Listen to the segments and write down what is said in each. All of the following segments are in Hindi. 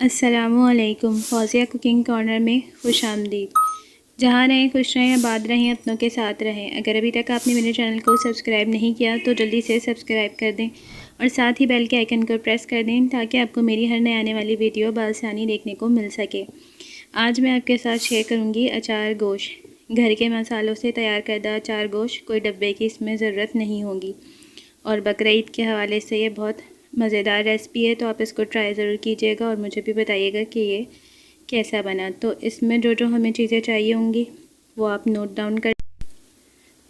अस्सलामुअलैकुम। फौज़िया कुकिंग कॉर्नर में खुश आमदीद। जहाँ रहें खुश रहें, आबाद रहें, अपनों के साथ रहें। अगर अभी तक आपने मेरे चैनल को सब्सक्राइब नहीं किया तो जल्दी से सब्सक्राइब कर दें और साथ ही बेल के आइकन को प्रेस कर दें ताकि आपको मेरी हर नई आने वाली वीडियो बआसानी देखने को मिल सके। आज मैं आपके साथ शेयर करूँगी अचार गोश्त। घर के मसालों से तैयार करदा अचार गोश्त, कोई डब्बे की इसमें ज़रूरत नहीं होगी। और बकरा ईद के हवाले से ये बहुत मज़ेदार रेसिपी है, तो आप इसको ट्राई ज़रूर कीजिएगा और मुझे भी बताइएगा कि ये कैसा बना। तो इसमें जो जो हमें चीज़ें चाहिए होंगी वो आप नोट डाउन कर।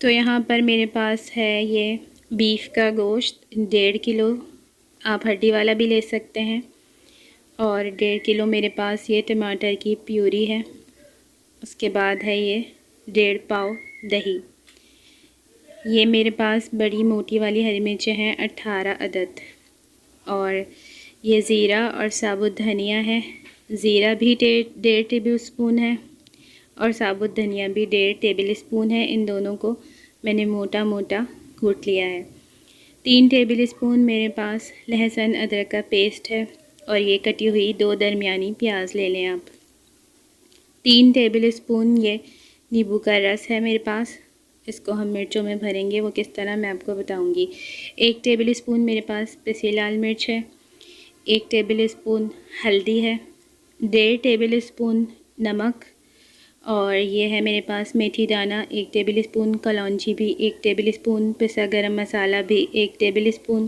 तो यहाँ पर मेरे पास है ये बीफ का गोश्त 1.5 किलो, आप हड्डी वाला भी ले सकते हैं। और 1.5 किलो मेरे पास ये टमाटर की प्यूरी है। उसके बाद है ये 1.5 पाव दही। ये मेरे पास बड़ी मोटी वाली हरी मिर्चें हैं 18 अदद। और ये ज़ीरा और साबुत धनिया है। ज़ीरा भी 1.5 टेबल स्पून है और साबुत धनिया भी 1.5 टेबल स्पून है। इन दोनों को मैंने मोटा मोटा कूट लिया है। 3 टेबल स्पून मेरे पास लहसुन अदरक का पेस्ट है और ये कटी हुई 2 दरमियानी प्याज ले लें आप। 3 टेबल स्पून ये नींबू का रस है मेरे पास। इसको हम मिर्चों में भरेंगे, वो किस तरह मैं आपको बताऊंगी। 1 टेबल स्पून मेरे पास पिसी लाल मिर्च है। 1 टेबल स्पून हल्दी है। 1.5 टेबल स्पून नमक। और ये है मेरे पास मेथी दाना 1 टेबल स्पून, कलौंजी भी 1 टेबल स्पून, पिसा गरम मसाला भी 1 टेबल स्पून,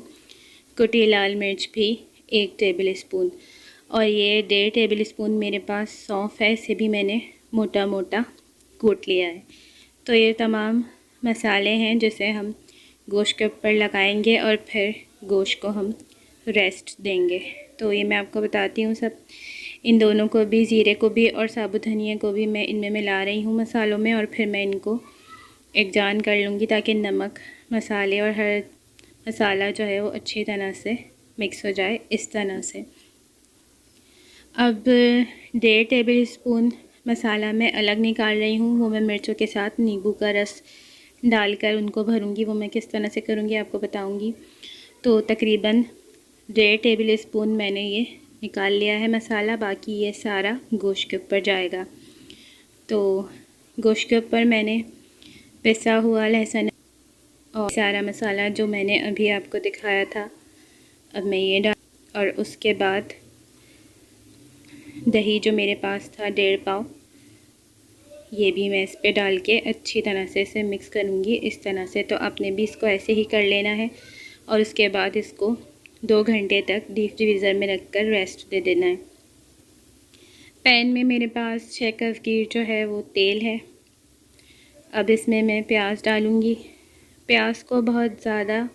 कुटी लाल मिर्च भी 1 टेबल स्पून। और ये 1.5 टेबल स्पून मेरे पास सौंफ है, इसे भी मैंने मोटा मोटा कूट लिया है। तो ये तमाम मसाले हैं जिसे हम गोश्त के ऊपर लगाएंगे और फिर गोश्त को हम रेस्ट देंगे। तो ये मैं आपको बताती हूँ सब। इन दोनों को भी, ज़ीरे को भी और साबुत धनिया को भी मैं इनमें मिला रही हूँ मसालों में, और फिर मैं इनको एक जान कर लूँगी ताकि नमक, मसाले और हर मसाला जो है वो अच्छी तरह से मिक्स हो जाए, इस तरह से। अब 1.5 टेबल स्पून मसाला मैं अलग निकाल रही हूँ, वो मैं मिर्चों के साथ नींबू का रस डालकर उनको भरूँगी। वो मैं किस तरह से करूँगी आपको बताऊँगी। तो तकरीबन 1.5 टेबल स्पून मैंने ये निकाल लिया है मसाला, बाकी ये सारा गोश्त के ऊपर जाएगा। तो गोश्त के ऊपर मैंने पिसा हुआ लहसुन और सारा मसाला जो मैंने अभी आपको दिखाया था, अब मैं ये डाल, और उसके बाद दही जो मेरे पास था 1.5 पाव, ये भी मैं इस पे डाल के अच्छी तरह से इसे मिक्स करूँगी इस तरह से। तो आपने भी इसको ऐसे ही कर लेना है और उसके बाद इसको 2 घंटे तक डीप फ्रीज़र में रख कर रेस्ट दे देना है। पैन में मेरे पास 6 कप जो है वो तेल है। अब इसमें मैं प्याज डालूँगी। प्याज को बहुत ज़्यादा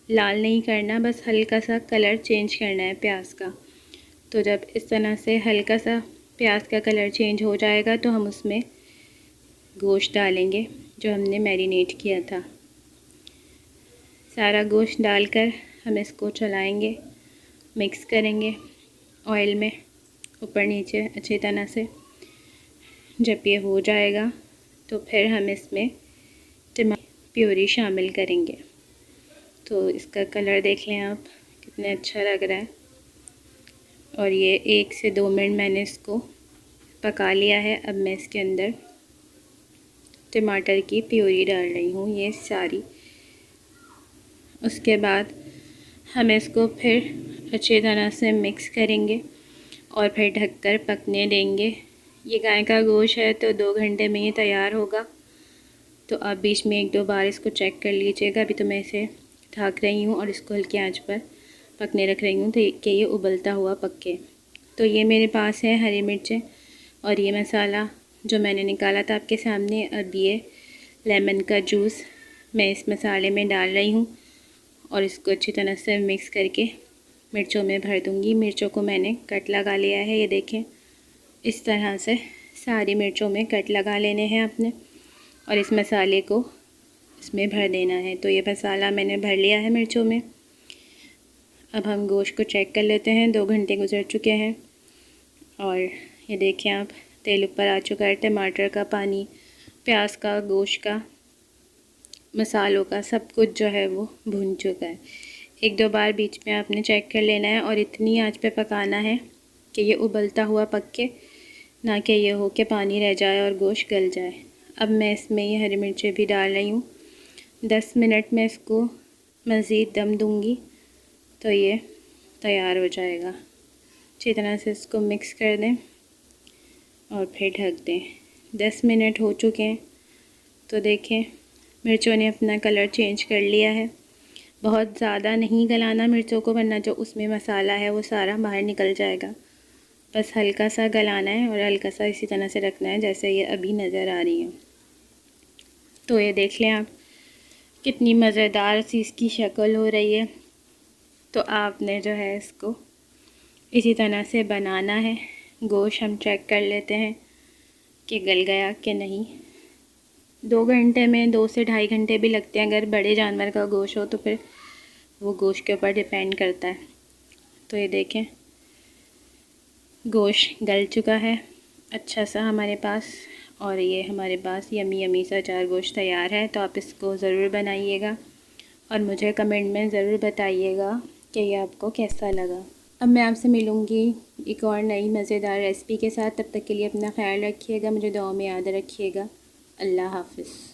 लाल नहीं करना, बस हल्का सा कलर चेंज करना है प्याज का। तो जब इस तरह से हल्का सा प्याज का कलर चेंज हो जाएगा तो हम उसमें गोश्त डालेंगे जो हमने मैरिनेट किया था। सारा गोश्त डालकर हम इसको चलाएंगे, मिक्स करेंगे ऑयल में ऊपर नीचे अच्छी तरह से। जब ये हो जाएगा तो फिर हम इसमें टमाटर प्यूरी शामिल करेंगे। तो इसका कलर देख लें आप, कितना अच्छा लग रहा है। और ये 1 से 2 मिनट मैंने इसको पका लिया है। अब मैं इसके अंदर टमाटर की प्यूरी डाल रही हूँ, ये सारी। उसके बाद हम इसको फिर अच्छी तरह से मिक्स करेंगे और फिर ढककर पकने देंगे। ये गाय का गोश्त है तो 2 घंटे में ये तैयार होगा। तो आप बीच में 1-2 बार इसको चेक कर लीजिएगा। अभी तो मैं इसे ढक रही हूँ और इसको हल्की आंच पर पकने रख रही हूँ कि ये उबलता हुआ पके। तो ये मेरे पास है हरी मिर्चें और ये मसाला जो मैंने निकाला था आपके सामने। अब ये लेमन का जूस मैं इस मसाले में डाल रही हूँ और इसको अच्छी तरह से मिक्स करके मिर्चों में भर दूँगी। मिर्चों को मैंने कट लगा लिया है, ये देखें, इस तरह से सारी मिर्चों में कट लगा लेने हैं आपने और इस मसाले को इसमें भर देना है। तो ये मसाला मैंने भर लिया है मिर्चों में। अब हम गोश्त को चेक कर लेते हैं। 2 घंटे गुजर चुके हैं और ये देखें आप, तेल ऊपर आ चुका है। टमाटर का पानी, प्याज का, गोश्त का, मसालों का, सब कुछ जो है वो भुन चुका है। 1-2 बार बीच में आपने चेक कर लेना है और इतनी आंच पे पकाना है कि ये उबलता हुआ पक के, ना कि ये हो कि पानी रह जाए और गोश्त गल जाए। अब मैं इसमें ये हरी मिर्चें भी डाल रही हूँ। 10 मिनट में इसको मज़ीद दम दूँगी तो ये तैयार हो जाएगा। अच्छी तरह से इसको मिक्स कर दें और फिर ढक दें। 10 मिनट हो चुके हैं तो देखें मिर्चों ने अपना कलर चेंज कर लिया है। बहुत ज़्यादा नहीं गलाना मिर्चों को, वरना जो उसमें मसाला है वो सारा बाहर निकल जाएगा। बस हल्का सा गलाना है और हल्का सा इसी तरह से रखना है जैसे ये अभी नज़र आ रही है। तो ये देख लें आप कितनी मज़ेदार सी इसकी शक्ल हो रही है। तो आपने जो है इसको इसी तरह से बनाना है। गोश्त हम चेक कर लेते हैं कि गल गया कि नहीं। 2 घंटे में 2 से 2.5 घंटे भी लगते हैं अगर बड़े जानवर का गोश्त हो तो, फिर वो गोश्त के ऊपर डिपेंड करता है। तो ये देखें गोश्त गल चुका है अच्छा सा हमारे पास, और ये हमारे पास यमी यमी सा अचार गोश्त तैयार है। तो आप इसको ज़रूर बनाइएगा और मुझे कमेंट में ज़रूर बताइएगा कि ये आपको कैसा लगा। अब मैं आपसे मिलूँगी एक और नई मज़ेदार रेसिपी के साथ। तब तक के लिए अपना ख्याल रखिएगा, मुझे दुआ में याद रखिएगा। अल्लाह हाफ़िज़।